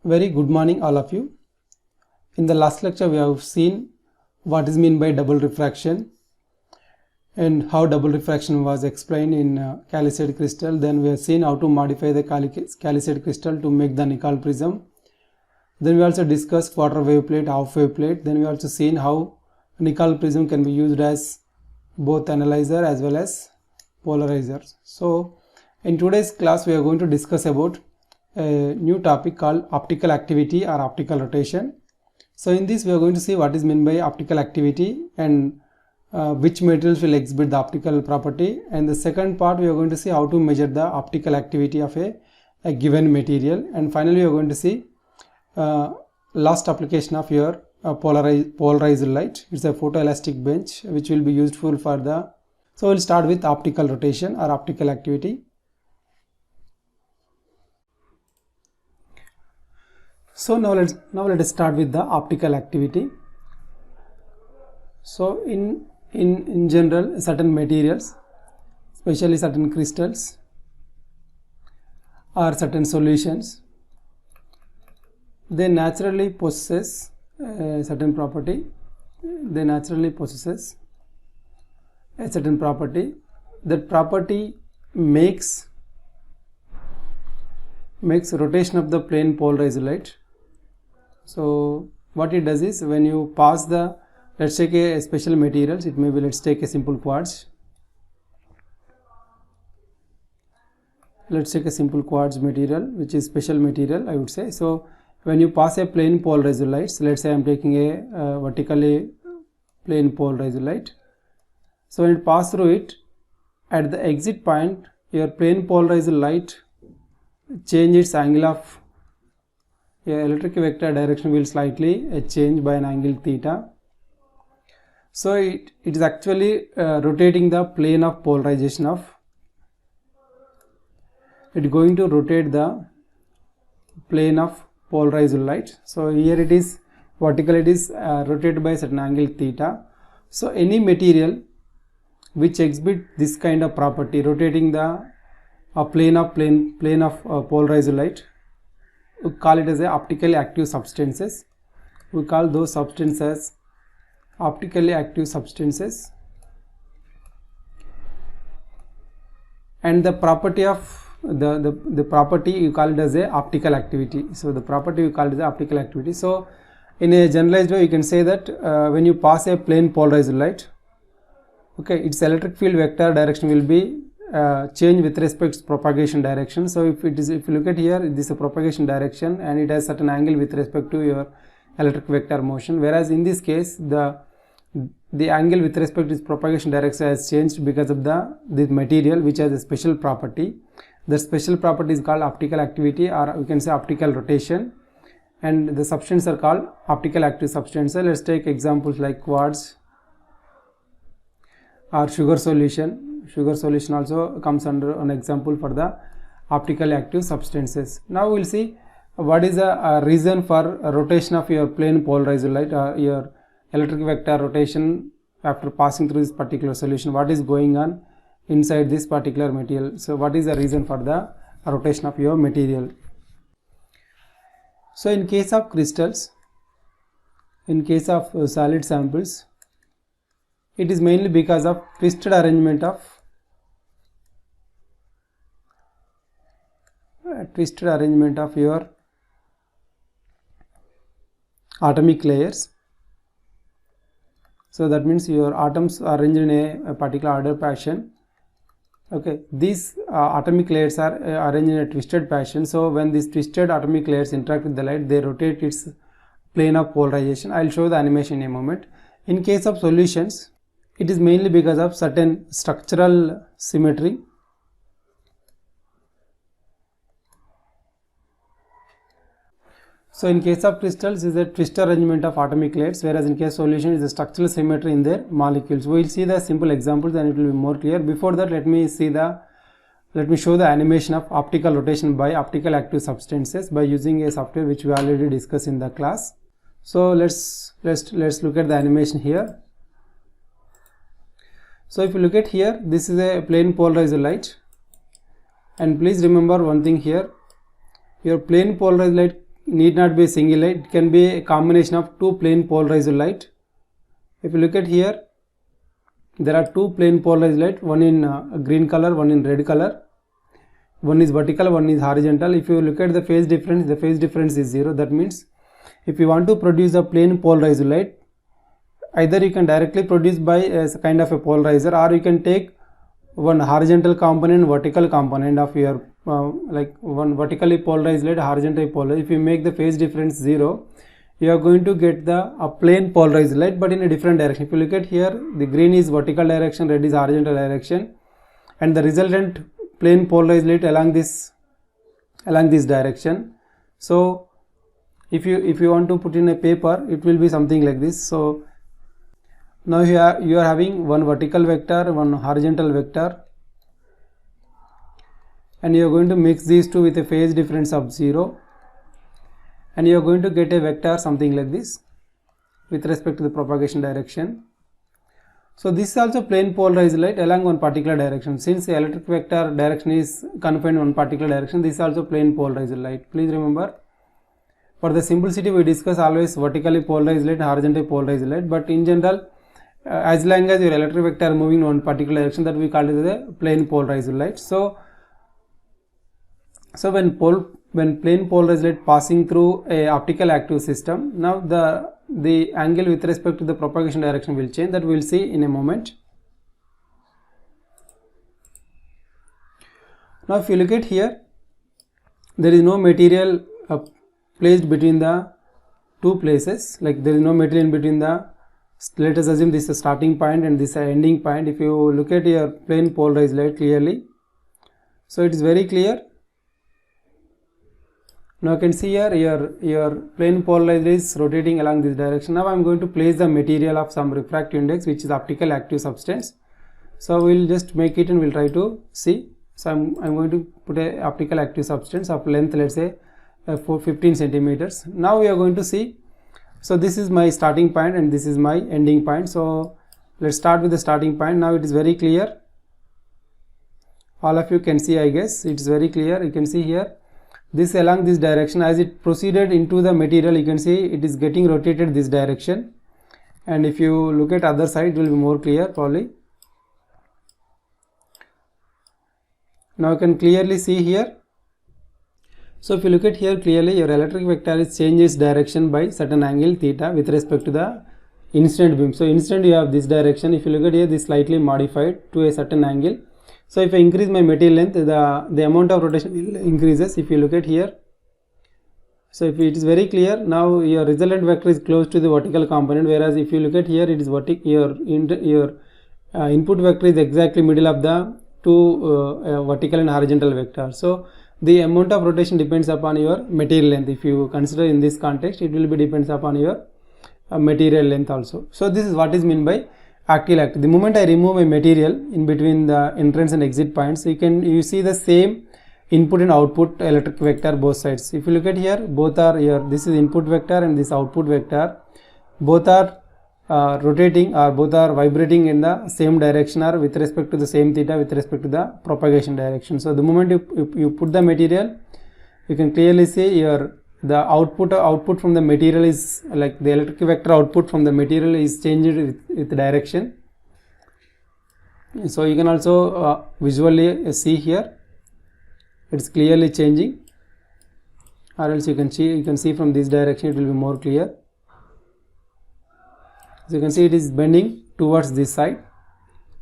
Very good morning all of you. In the last lecture we have seen what is meant by double refraction and how double refraction was explained in Chalcedite crystal. Then we have seen how to modify the Chalcedite crystal to make the Nicol prism. Then we also discussed quarter wave plate, half wave plate. Then we also seen how Nicol prism can be used as both analyzer as well as polarizer. So in today's class we are going to discuss about a new topic called optical activity or optical rotation. So in this we are going to see what is meant by optical activity and which materials will exhibit the optical property, and the second part we are going to see how to measure the optical activity of a given material, and finally we are going to see last application of your polarized light. It's a photoelastic bench which will be useful for the. So we'll start with optical rotation or optical activity. So now let us start with the optical activity. So in general, certain materials, especially certain crystals or certain solutions, they naturally possess a certain property. They naturally possesses a certain property. That property makes rotation of the plane polarized light. So what it does is, when you pass the, let's take a special materials, it may be, let's take a simple quartz. Let's take a simple quartz material which is special material, I would say. So when you pass a plane polarized light, let's say I am taking a vertically plane polarized light. So when it passes through it, at the exit point, your plane polarized light change its angle of electric vector direction will slightly change by an angle theta. So it is actually rotating the plane of polarization of, it is going to rotate the plane of polarized light. So here it is vertical, it is rotated by a certain angle theta. So any material which exhibit this kind of property, rotating the plane of polarized light, we call it as a optically active substances. We call those substances optically active substances, and the property of the property you call it as a optical activity. So the property you call it as optical activity. So in a generalized way you can say that when you pass a plane polarized light, okay, its electric field vector direction will be change with respect to propagation direction. So if you look at here, this is a propagation direction and it has certain angle with respect to your electric vector motion, whereas in this case the angle with respect to its propagation direction has changed because of this material which has a special property. The special property is called optical activity, or we can say optical rotation, and the substances are called optical active substances. Let's take examples like quartz or sugar solution. Sugar solution also comes under an example for the optically active substances. Now we will see what is the reason for rotation of your plane polarized light, your electric vector rotation after passing through this particular solution. What is going on inside this particular material? So what is the reason for the rotation of your material? So in case of crystals, in case of solid samples, it is mainly because of twisted arrangement of your atomic layers. So that means your atoms are arranged in a particular order fashion. Okay, these atomic layers are arranged in a twisted fashion. So when these twisted atomic layers interact with the light, they rotate its plane of polarization. I will show the animation in a moment. In case of solutions, it is mainly because of certain structural symmetry. So in case of crystals, is a twisted arrangement of atomic layers, whereas in case of solution is a structural symmetry in their molecules. We will see the simple examples and it will be more clear. Before that, let me show the animation of optical rotation by optical active substances by using a software which we already discussed in the class. So let's look at the animation here. So if you look at here, this is a plane polarized light, and please remember one thing here, your plane polarized light need not be a single light, it can be a combination of two plane polarized light. If you look at here, there are two plane polarized light, one in green color, one in red color. One is vertical, one is horizontal. If you look at the phase difference is 0. That means if you want to produce a plane polarized light, either you can directly produce by a kind of a polarizer, or you can take one horizontal component, vertical component of your like one vertically polarized light, horizontally polarized. If you make the phase difference 0, you are going to get a plane polarized light, but in a different direction. If you look at here, the green is vertical direction, red is horizontal direction, and the resultant plane polarized light along this direction. So if you want to put in a paper, it will be something like this. So now you are having one vertical vector, one horizontal vector, and you are going to mix these two with a phase difference of 0, and you are going to get a vector something like this with respect to the propagation direction. So this is also plane polarized light along one particular direction. Since the electric vector direction is confined to one particular direction, this is also plane polarized light. Please remember, for the simplicity we discuss always vertically polarized light and horizontally polarized light, but in general, as long as your electric vector moving in one particular direction, that we call it the plane polarized light. So when plane polarized light passing through a optical active system, now the angle with respect to the propagation direction will change. That we will see in a moment. Now if you look at here, there is no material placed between the two places, like there is no material in between the, let us assume this is a starting point and this is an ending point. If you look at your plane polarized light clearly, so it is very clear. Now you can see here your plane polarized is rotating along this direction. Now I am going to place the material of some refractive index, which is optical active substance. So we will just make it and we will try to see. So I am going to put a optical active substance of length, let's say 15 centimeters. Now we are going to see. So this is my starting point and this is my ending point. So let's start with the starting point. Now it is very clear. All of you can see, I guess it is very clear. You can see here, this along this direction, as it proceeded into the material, you can see it is getting rotated this direction, and if you look at other side, it will be more clear probably. Now you can clearly see here. So if you look at here clearly, your electric vector is changes direction by certain angle theta with respect to the incident beam. So incident you have this direction. If you look at here, this slightly modified to a certain angle. So if I increase my material length, the amount of rotation will increases. If you look at here, so if it is very clear, now your resultant vector is close to the vertical component, whereas if you look at here, it is vertical. Your input vector is exactly middle of the two vertical and horizontal vectors. So the amount of rotation depends upon your material length. If you consider in this context, it will be depends upon your material length also. So this is what is meant by axial active. The moment I remove a material in between the entrance and exit points, you see the same input and output electric vector both sides. If you look at here, both are here. This is input vector and this output vector. Both are rotating or both are vibrating in the same direction or with respect to the same theta with respect to the propagation direction. So the moment you put the material, you can clearly see the output from the material is like the electric vector output from the material is changed with direction. So you can also visually see here, it's clearly changing, or else you can see from this direction it will be more clear. So you can see it is bending towards this side.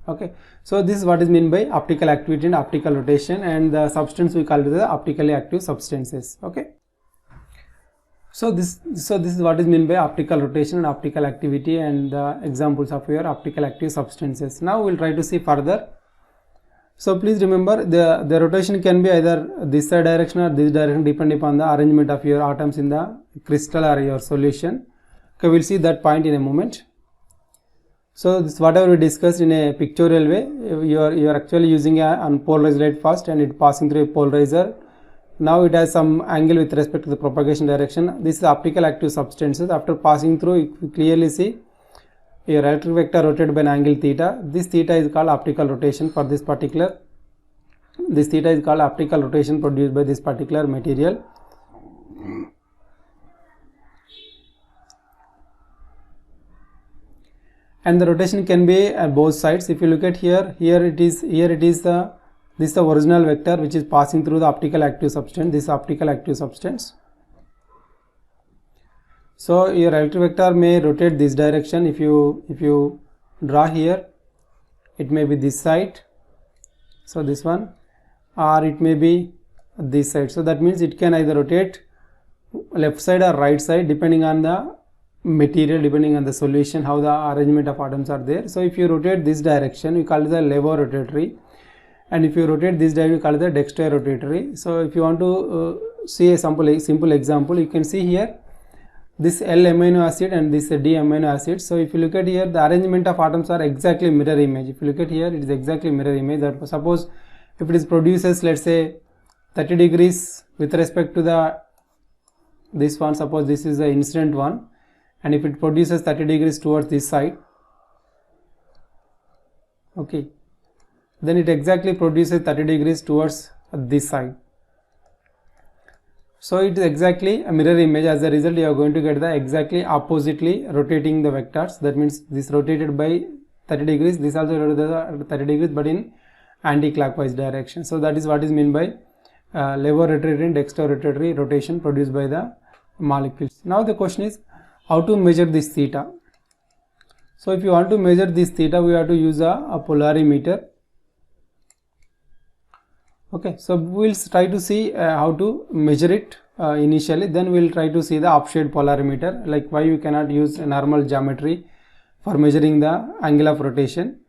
Okay, so this is what is meant by optical activity and optical rotation, and the substance we call it the optically active substances. Okay. So this is what is meant by optical rotation and optical activity, and the examples of your optical active substances. Now we will try to see further. So please remember, the rotation can be either this direction or this direction depending upon the arrangement of your atoms in the crystal or your solution. Okay, we will see that point in a moment. So this whatever we discussed in a pictorial way, you are actually using a unpolarized light first and it passing through a polarizer. Now it has some angle with respect to the propagation direction. This is optical active substances. After passing through, you clearly see your electric vector rotated by an angle theta. This theta is called optical rotation for this particular. This theta is called optical rotation produced by this particular material. and the rotation can be at both sides. If you look at here it is the this is the original vector which is passing through the optical active substance. This optical active substance. So your electric vector may rotate this direction. If you draw here, it may be this side, so this one, or it may be this side. So that means it can either rotate left side or right side depending on the material, depending on the solution, how the arrangement of atoms are there. So if you rotate this direction, we call it the levo-rotatory, and if you rotate this direction, we call it the dextro-rotatory. So if you want to see a simple example, you can see here this L amino acid and this D amino acid. So if you look at here, the arrangement of atoms are exactly mirror image. If you look at here, it is exactly mirror image. That suppose if it is produces, let's say 30 degrees with respect to the this one, suppose this is the incident one, and if it produces 30 degrees towards this side, okay, then it exactly produces 30 degrees towards this side. So it is exactly a mirror image. As a result, you are going to get the exactly oppositely rotating the vectors. That means this rotated by 30 degrees, this also rotated 30 degrees but in anti-clockwise direction. So that is what is meant by levo-rotatory and dextro-rotatory rotation produced by the molecules. Now the question is how to measure this theta. So if you want to measure this theta, we have to use a polarimeter. Okay, so we will try to see how to measure it initially, then we will try to see the offset polarimeter, like why you cannot use a normal geometry for measuring the angle of rotation.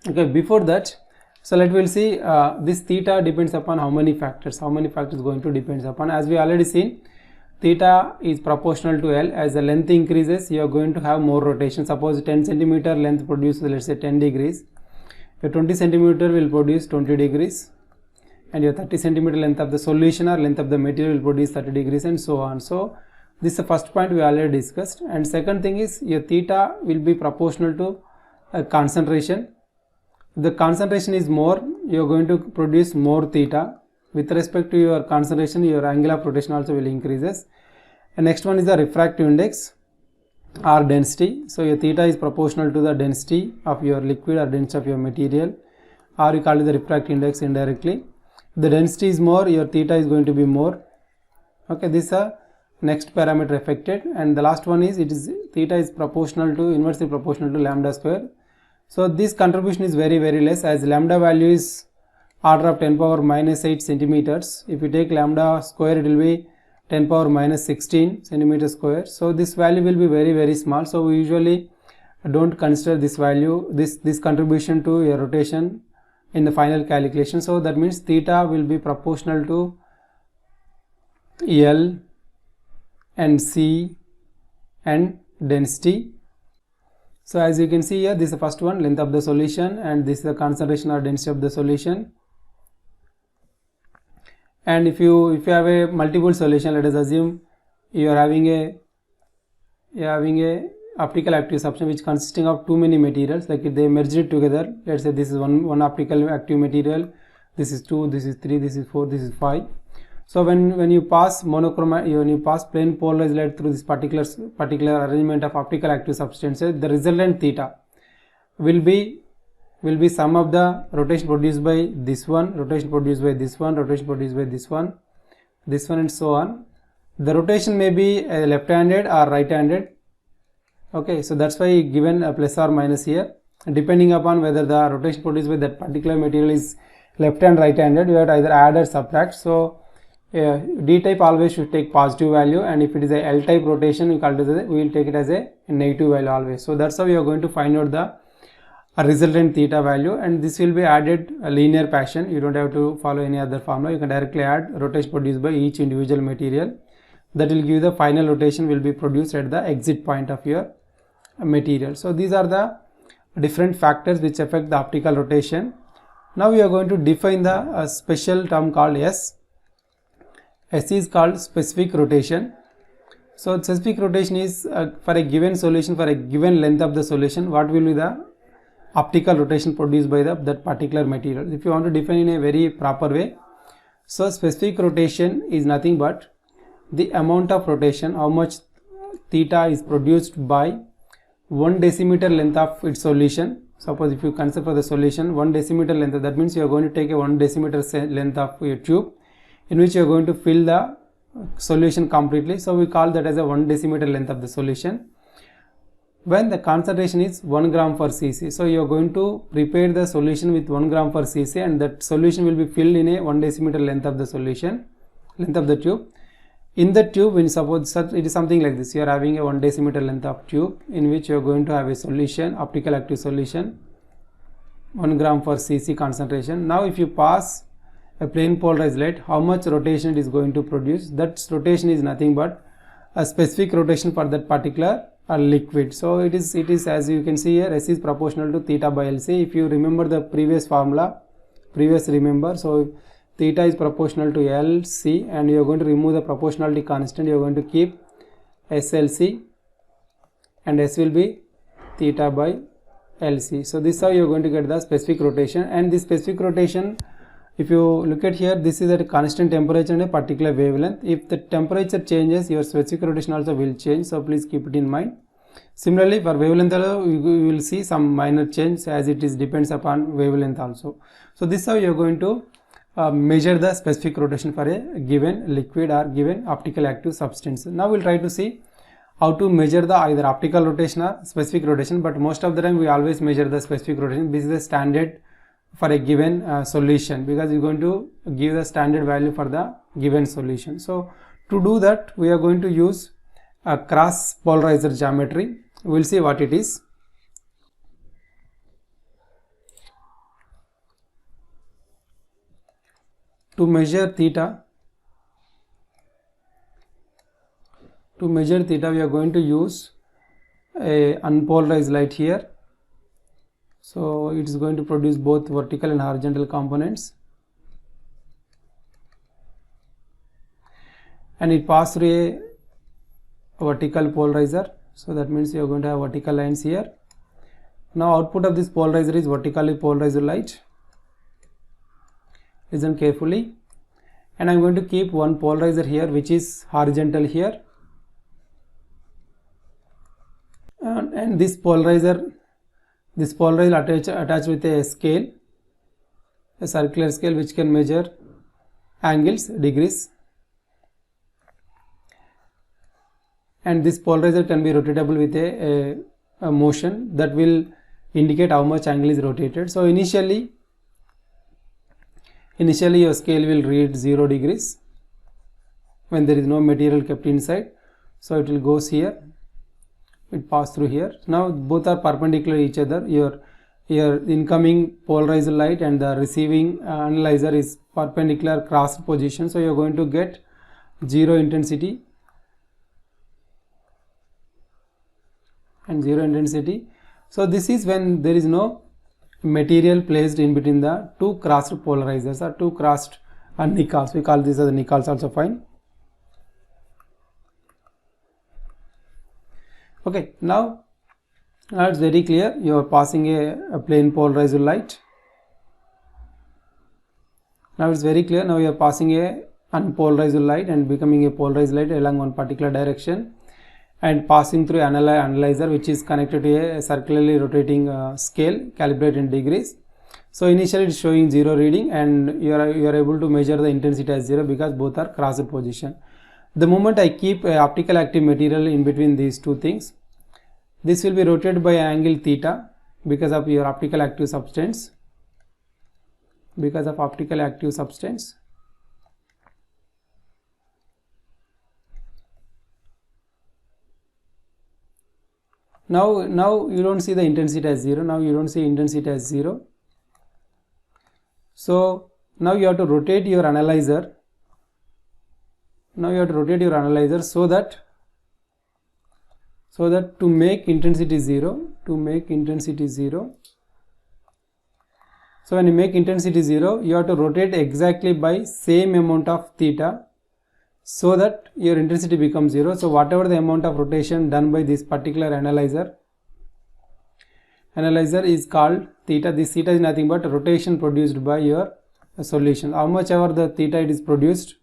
Okay, before that, so let will see this theta depends upon how many factors going to depends upon. As we already seen, theta is proportional to L. As the length increases, you are going to have more rotation. Suppose 10 centimeter length produces, let's say 10 degrees, your 20 centimeter will produce 20 degrees, and your 30 centimeter length of the solution or length of the material will produce 30 degrees, and so on. So this is the first point we already discussed. And second thing is your theta will be proportional to concentration. If the concentration is more, you are going to produce more theta. With respect to your concentration, your angle of rotation also will increases. And next one is the refractive index or density. So your theta is proportional to the density of your liquid or density of your material, or you call it the refractive index indirectly. The density is more, your theta is going to be more. Okay, this is a next parameter affected. And the last one is theta is proportional to inversely proportional to lambda square. So this contribution is very less, as lambda value is order of 10 power minus 8 centimeters. If you take lambda square, it will be 10 power minus 16 centimeters square. So this value will be very small. So we usually don't consider this value, this contribution to your rotation in the final calculation. So that means theta will be proportional to L and C and density. So as you can see here, this is the first one, length of the solution, and this is the concentration or density of the solution. And if you have a multiple solution, let us assume you are having a optical active substance which consisting of too many materials, like if they merge it together, let's say this is one optical active material, this is 2, this is 3, this is 4, this is 5. So when you pass when you pass plane polarized light through this particular arrangement of optical active substances, the resultant theta will be sum of the rotation produced by this one, rotation produced by this one, rotation produced by this one, and so on. The rotation may be left-handed or right-handed. Okay, so that's why given a plus or minus here, depending upon whether the rotation produced by that particular material is left and right handed, you have to either add or subtract. So D type always should take positive value, and if it is a L type rotation, we will take it as a negative value always. So that's how we are going to find out the resultant theta value, and this will be added a linear fashion. You don't have to follow any other formula. You can directly add rotation produced by each individual material. That will give the final rotation will be produced at the exit point of your material. So these are the different factors which affect the optical rotation. Now we are going to define the special term called S. S is called specific rotation. So specific rotation is for a given solution, for a given length of the solution, what will be the optical rotation produced by that particular material. If you want to define in a very proper way, so specific rotation is nothing but the amount of rotation, how much theta is produced by 1 decimeter length of its solution. Suppose if you consider for the solution 1 decimeter length, that means you are going to take a 1 decimeter length of your tube in which you are going to fill the solution completely. So we call that as a 1 decimeter length of the solution. When the concentration is 1 gram per cc, so you are going to prepare the solution with 1 gram per cc, and that solution will be filled in a 1 decimeter length of the solution, length of the tube. In the tube, when suppose it is something like this, you are having a 1 decimeter length of tube in which you are going to have a solution, optical active solution, 1 gram per cc concentration. Now if you pass a plane polarized light, how much rotation it is going to produce? That rotation is nothing but a specific rotation for that particular liquid. So it is as you can see here, S is proportional to theta by LC. If you remember the previous formula, so theta is proportional to LC, and you are going to remove the proportionality constant. You are going to keep SLC, and S will be theta by LC. So this is how you are going to get the specific rotation. And this specific rotation, if you look at here, this is at a constant temperature and a particular wavelength. If the temperature changes, your specific rotation also will change, so please keep it in mind. Similarly, for wavelength you will see some minor change, as it is depends upon wavelength also. So this is how you are going to measure the specific rotation for a given liquid or given optical active substance. Now we will try to see how to measure the either optical rotation or specific rotation, but most of the time we always measure the specific rotation. This is the standard for a given solution, because you are going to give the standard value for the given solution. So to do that, we are going to use a cross polarizer geometry. We will see what it is. To measure theta, we are going to use a unpolarized light here. So it is going to produce both vertical and horizontal components, and it passes through a vertical polarizer. So that means you are going to have vertical lines here. Now output of this polarizer is vertically polarized light. Listen carefully. And I am going to keep one polarizer here which is horizontal here, and this polarizer attached with a scale, a circular scale which can measure angles, degrees, and this polarizer can be rotatable with a motion that will indicate how much angle is rotated. So initially your scale will read 0 degrees when there is no material kept inside. So it will goes here, it pass through here. Now both are perpendicular each other. Your incoming polarized light and the receiving analyzer is perpendicular crossed position. So you are going to get 0 intensity and 0 intensity. So this is when there is no material placed in between the two crossed polarizers or two crossed nickels. We call these as the nickels also fine. Okay, now it's very clear. You are passing a plane polarized light. Now it's very clear. Now you are passing a unpolarized light and becoming a polarized light along one particular direction, and passing through analyzer which is connected to a circularly rotating scale calibrated in degrees. So initially it is showing 0 reading, and you are able to measure the intensity as 0 because both are crossed position. The moment I keep a optical active material in between these two things, this will be rotated by angle theta because of your optical active substance. Now you don't see the intensity as 0. Now you don't see intensity as 0. So now you have to rotate your analyzer. So that to make intensity 0. So when you make intensity 0, you have to rotate exactly by same amount of theta, so that your intensity becomes 0. So whatever the amount of rotation done by this particular analyzer is called theta. This theta is nothing but rotation produced by your solution. How much ever the theta it is produced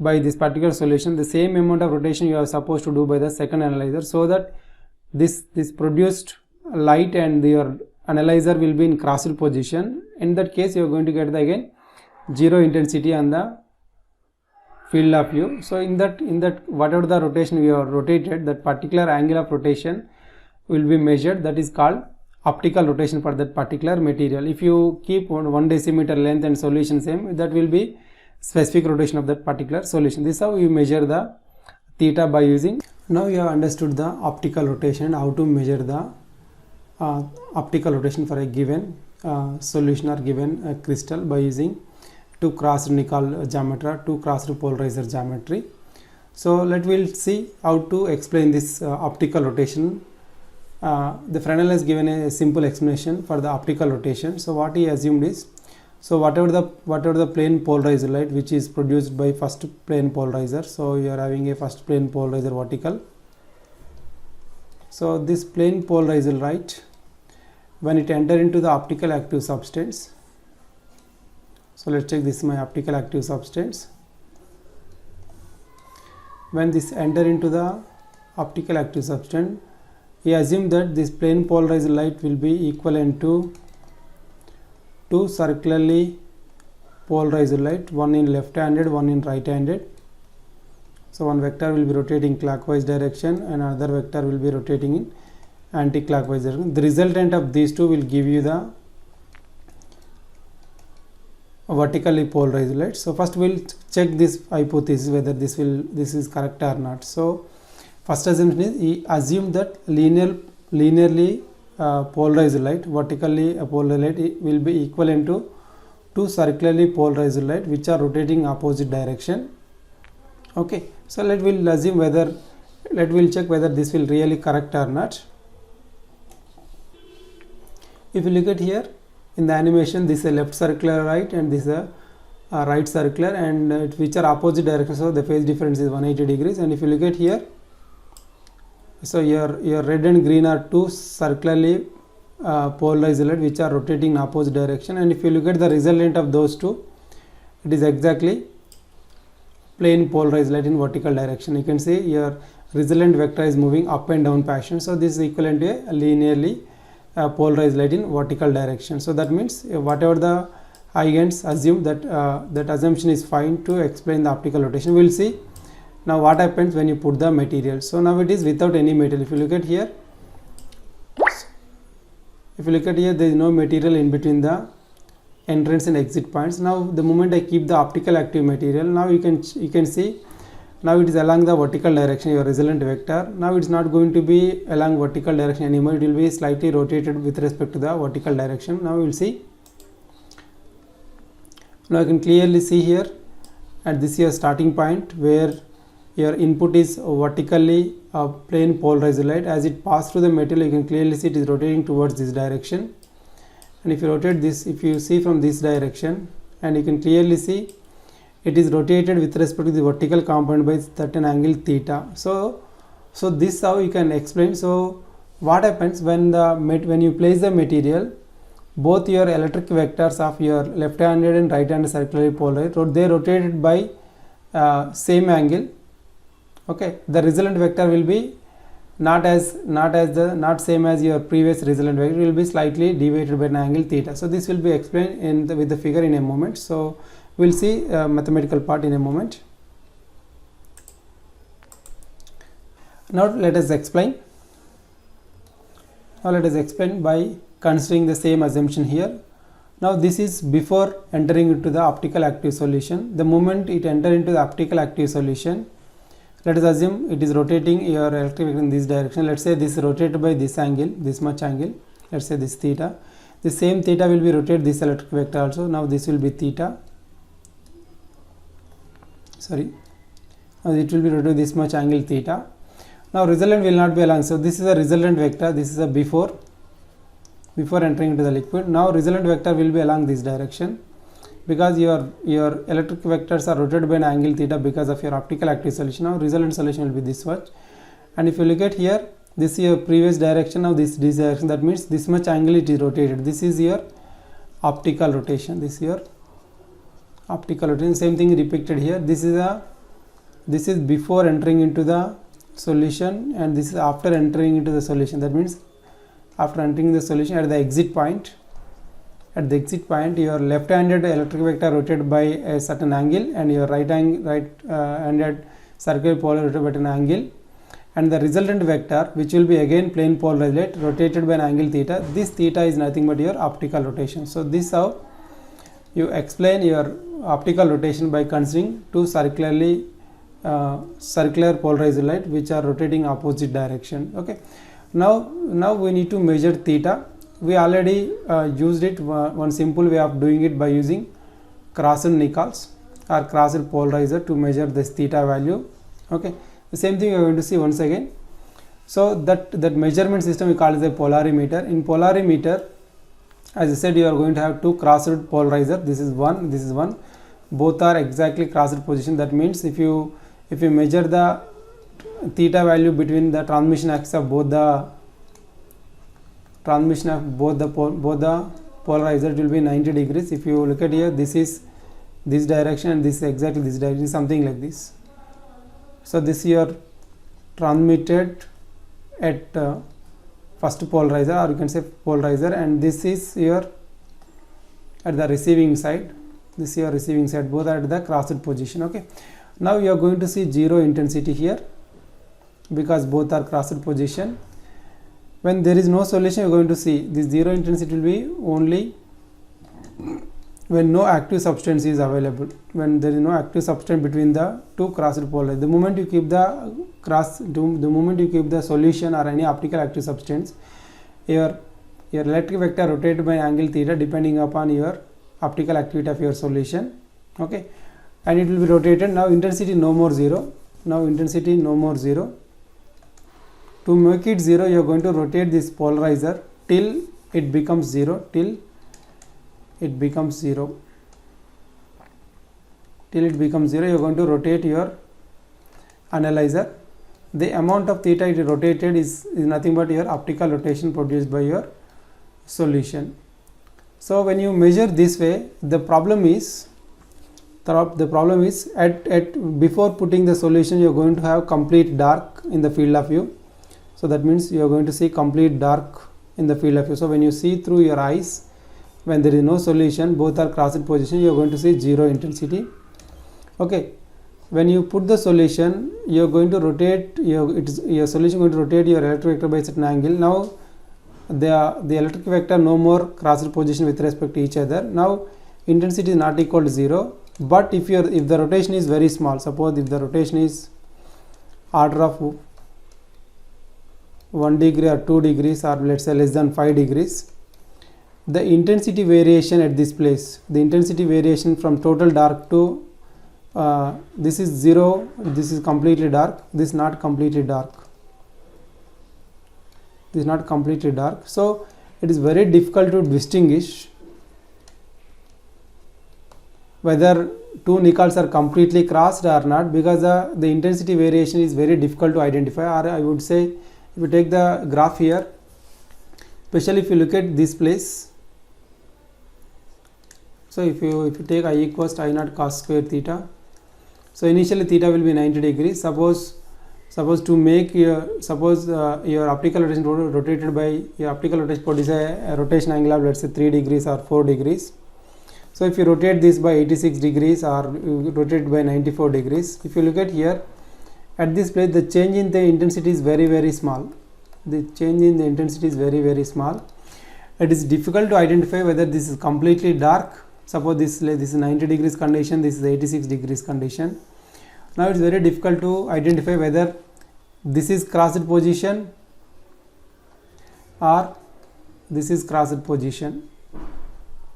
by this particular solution, the same amount of rotation you are supposed to do by the second analyzer, so that this produced light and your analyzer will be in crossed position. In that case you are going to get the again zero intensity on the field of view. So in that whatever the rotation we are rotated, that particular angle of rotation will be measured, that is called optical rotation for that particular material. If you keep 1 decimeter length and solution same, that will be specific rotation of that particular solution. This is how you measure the theta by using. Now you have understood the optical rotation, how to measure the optical rotation for a given solution or given crystal by using two crossed Nicol geometry, two crossed polarizer geometry. So we'll see how to explain this optical rotation. The Fresnel has given a simple explanation for the optical rotation. So what he assumed is, so whatever the plane polarized light which is produced by first plane polarizer, so you are having a first plane polarizer vertical. So this plane polarized light, when it enter into the optical active substance, so let's check, this is my optical active substance. When this enter into the optical active substance, he assumed that this plane polarized light will be equivalent to two circularly polarized light, one in left handed, one in right handed. So one vector will be rotating clockwise direction and another vector will be rotating in anti-clockwise direction. The resultant of these two will give you the vertically polarized light. So first we'll check this hypothesis whether this is correct or not. So first assumption is, he assumed that linearly polarized light, vertically polarized light will be equivalent to two circularly polarized light which are rotating opposite direction. Okay, so we'll check whether this will really correct or not. If you look at here in the animation, this is a left circular light and this is a right circular, and which are opposite direction, so the phase difference is 180 degrees. And if you look at here, so your red and green are two circularly polarized light which are rotating in opposite direction, and if you look at the resultant of those two, it is exactly plane polarized light in vertical direction. You can see your resultant vector is moving up and down fashion, so this is equivalent to a linearly polarized light in vertical direction. So that means whatever the Huygens assume, that assumption is fine to explain the optical rotation. We will see now what happens when you put the material. So now it is without any material. If you look at here, there is no material in between the entrance and exit points. Now the moment I keep the optical active material, now you can see now it is along the vertical direction, your resultant vector. Now it is not going to be along vertical direction anymore, it will be slightly rotated with respect to the vertical direction. Now we will see. Now you can clearly see here, and this is your starting point where your input is vertically plane polarized light. As it passes through the material, you can clearly see it is rotating towards this direction. And if you rotate this, if you see from this direction, and you can clearly see it is rotated with respect to the vertical component by certain angle theta. So this is how you can explain. So what happens when you place the material, both your electric vectors of your left-handed and right-handed circularly polarized, they rotated by same angle. Okay, the resultant vector will be not same as your previous resultant vector, it will be slightly deviated by an angle theta. So this will be explained with the figure in a moment. So we'll see mathematical part in a moment. Now let us explain. By considering the same assumption here. Now this is before entering into the optical active solution. The moment it enter into the optical active solution, let us assume it is rotating your electric vector in this direction. Let's say this is rotated by this angle, this much angle. Let's say this theta. The same theta will be rotated this electric vector also. Now this will be theta. Sorry. Now it will be rotated this much angle theta. Now resultant will not be along. So this is a resultant vector. This is a before entering into the liquid. Now resultant vector will be along this direction, because your electric vectors are rotated by an angle theta because of your optical active solution. Now resultant solution will be this much. And if you look at here, this is your previous direction. Now this direction, that means this much angle it is rotated. This is your optical rotation. This is your optical rotation. Same thing repeated here. This is before entering into the solution, and this is after entering into the solution. That means after entering the solution at the exit point. At the exit point, your left-handed electric vector rotated by a certain angle, and your right-handed circular polar rotated by an angle, and the resultant vector, which will be again plane polarized, rotated by an angle theta. This theta is nothing but your optical rotation. So this is how you explain your optical rotation by considering two circular polarized light which are rotating opposite direction. Okay, now we need to measure theta. We already used it, one simple way of doing it by using crossed Nichols or crossed polarizer to measure this theta value. Okay, the same thing we are going to see once again. So that measurement system we call as a polarimeter. In polarimeter, as I said, you are going to have two crossed polarizer. This is one, this is one. Both are exactly crossed position. That means if you measure the theta value between the transmission axis of both the polarizer, it will be 90 degrees. If you look at here, this is this direction and this is exactly this direction, something like this. So this is your transmitted at first polarizer, or you can say polarizer, and this is your at the receiving side. This is your receiving side. Both are at the crossed position. Okay, now you are going to see zero intensity here because both are crossed position. When there is no solution, you are going to see this zero intensity will be only when no active substance is available, when there is no active substance between the two crossed polarizer. The moment you keep the solution or any optical active substance, your electric vector rotated by angle theta depending upon your optical activity of your solution. Okay, and it will be rotated. Now intensity no more zero. Now intensity no more zero. To make it zero, you are going to rotate this polarizer till it becomes zero. Till it becomes zero, you are going to rotate your analyzer. The amount of theta it rotated is nothing but your optical rotation produced by your solution. So when you measure this way, the problem is at before putting the solution, you are going to have complete dark in the field of view. So that means you are going to see complete dark in the field of view. So when you see through your eyes, when there is no solution, both are crossed position, you are going to see zero intensity. Okay, when you put the solution, you are going to rotate your solution going to rotate your electric vector by a certain angle. Now the electric vector no more crossed position with respect to each other. Now intensity is not equal to zero, but if the rotation is very small, suppose if the rotation is order of 1 degree or 2 degrees, or let's say less than 5 degrees, the intensity variation at this place, the intensity variation from total dark to this is zero, this is completely dark, this is not completely dark, this is not completely dark. So it is very difficult to distinguish whether two Nichols are completely crossed or not, because the intensity variation is very difficult to identify. Or I would say, if you take the graph here, especially if you look at this place, so if you take I equals to I naught cos square theta, so initially theta will be 90 degrees. Suppose to make your optical rotation rotated by your optical rotation produces a rotation angle of, let's say, 3 degrees or 4 degrees. So if you rotate this by 86 degrees or you rotate it by 94 degrees, if you look at here at this place, the change in the intensity is very, very small. The change in the intensity is very, very small. It is difficult to identify whether this is completely dark. Suppose this is 90 degrees condition, this is 86 degrees condition. Now it is very difficult to identify whether this is crossed position or this is crossed position.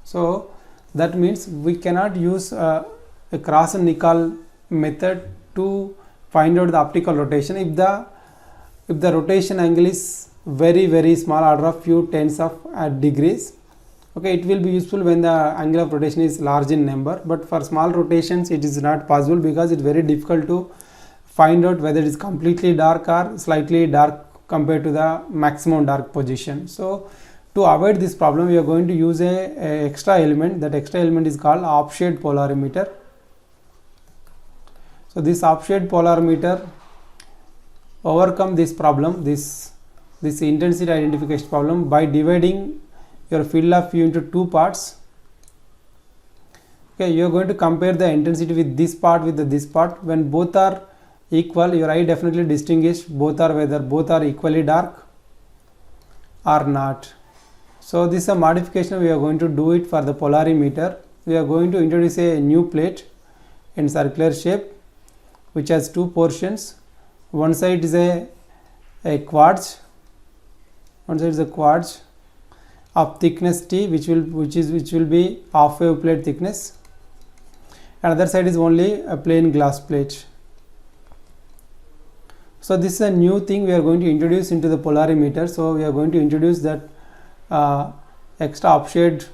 So that means we cannot use a Cross-Nichols method to find out the optical rotation if the rotation angle is very, very small, order of few tens of degrees. Okay, it will be useful when the angle of rotation is large in number, but for small rotations it is not possible because it is very difficult to find out whether it is completely dark or slightly dark compared to the maximum dark position. So to avoid this problem, we are going to use a extra element. That extra element is called offshade polarimeter. So this offshade polarimeter overcome this problem, this intensity identification problem, by dividing your field of view into two parts. Okay, you are going to compare the intensity with this part with this part. When both are equal, your eye definitely distinguish both are whether both are equally dark or not. So this is a modification we are going to do it for the polarimeter. We are going to introduce a new plate in circular shape which has two portions. One side is a quartz, one side is a quartz of thickness T, which will be half wave plate thickness. Another side is only a plain glass plate. So this is a new thing we are going to introduce into the polarimeter. So we are going to introduce that extra upshade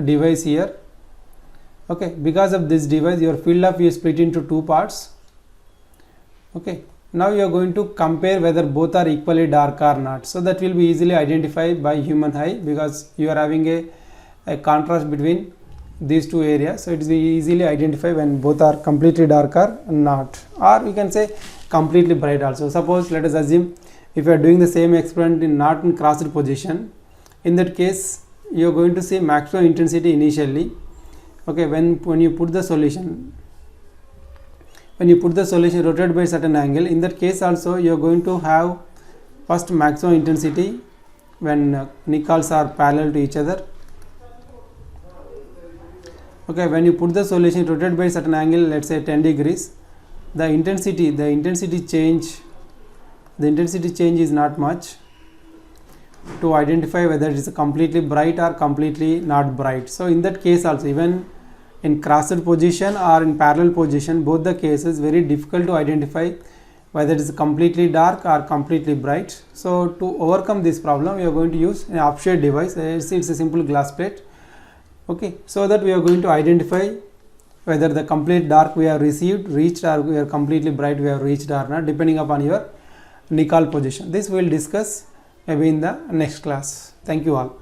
device here. Okay, because of this device your field of view is split into two parts. Okay, now you are going to compare whether both are equally dark or not. So that will be easily identified by human eye, because you are having a contrast between these two areas. So it is easily identified when both are completely dark or not, or we can say completely bright also. Suppose let us assume if you are doing the same experiment in not in crossed position, in that case you are going to see maximum intensity initially. Okay, when you put the solution, rotated by a certain angle, in that case also you are going to have first maximum intensity when nicals are parallel to each other. Okay, when you put the solution rotated by a certain angle, let's say 10 degrees, the intensity change is not much to identify whether it is completely bright or completely not bright. So in that case also, even in crossed position or in parallel position, both the cases very difficult to identify whether it is completely dark or completely bright. So to overcome this problem, we are going to use an upshade device. It's a simple glass plate. Okay, so that we are going to identify whether the complete dark we have reached, or we are completely bright we have reached or not, depending upon your nical position. This we will discuss maybe in the next class. Thank you all.